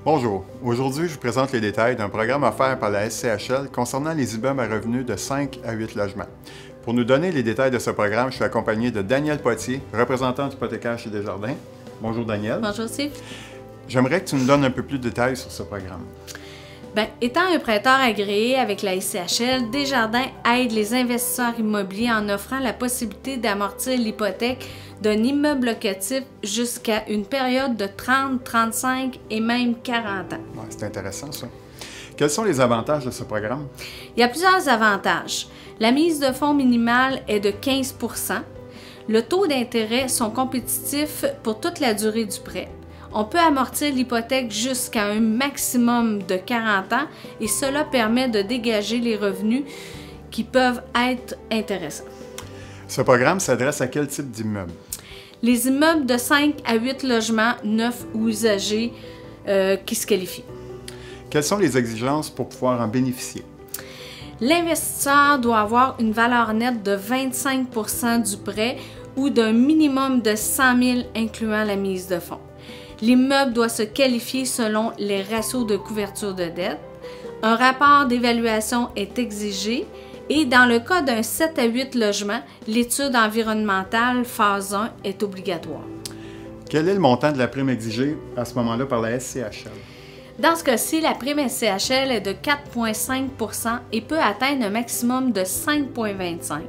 Bonjour, aujourd'hui je vous présente les détails d'un programme offert par la SCHL concernant les immeubles à revenus de 5 à 8 logements. Pour nous donner les détails de ce programme, je suis accompagné de Daniel Poitier, représentant d'hypothécaire chez Desjardins. Bonjour Daniel. Bonjour Steve. J'aimerais que tu nous donnes un peu plus de détails sur ce programme. Bien, étant un prêteur agréé avec la SCHL, Desjardins aide les investisseurs immobiliers en offrant la possibilité d'amortir l'hypothèque d'un immeuble locatif jusqu'à une période de 30, 35 et même 40 ans. Ouais, c'est intéressant ça. Quels sont les avantages de ce programme? Il y a plusieurs avantages. La mise de fonds minimale est de 15 %. Le taux d'intérêt sont compétitifs pour toute la durée du prêt. On peut amortir l'hypothèque jusqu'à un maximum de 40 ans et cela permet de dégager les revenus qui peuvent être intéressants. Ce programme s'adresse à quel type d'immeuble? Les immeubles de 5 à 8 logements neufs ou usagés qui se qualifient. Quelles sont les exigences pour pouvoir en bénéficier? L'investisseur doit avoir une valeur nette de 25 % du prêt ou d'un minimum de 100 000 incluant la mise de fonds. L'immeuble doit se qualifier selon les ratios de couverture de dette. Un rapport d'évaluation est exigé et dans le cas d'un 7 à 8 logements, l'étude environnementale phase 1 est obligatoire. Quel est le montant de la prime exigée à ce moment-là par la SCHL? Dans ce cas-ci, la prime SCHL est de 4,5 % et peut atteindre un maximum de 5,25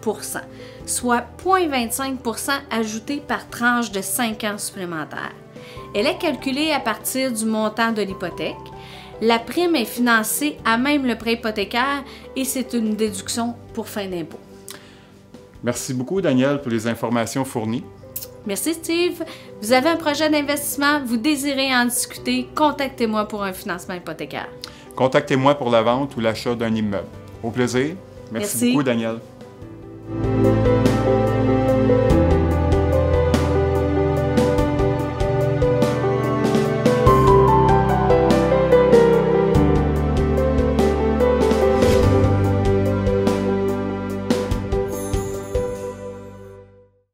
%, soit 0,25 % ajouté par tranche de 5 ans supplémentaires. Elle est calculée à partir du montant de l'hypothèque. La prime est financée à même le prêt hypothécaire et c'est une déduction pour fin d'impôt. Merci beaucoup Daniel pour les informations fournies. Merci Steve. Vous avez un projet d'investissement, vous désirez en discuter, contactez-moi pour un financement hypothécaire. Contactez-moi pour la vente ou l'achat d'un immeuble. Au plaisir. Merci beaucoup Daniel.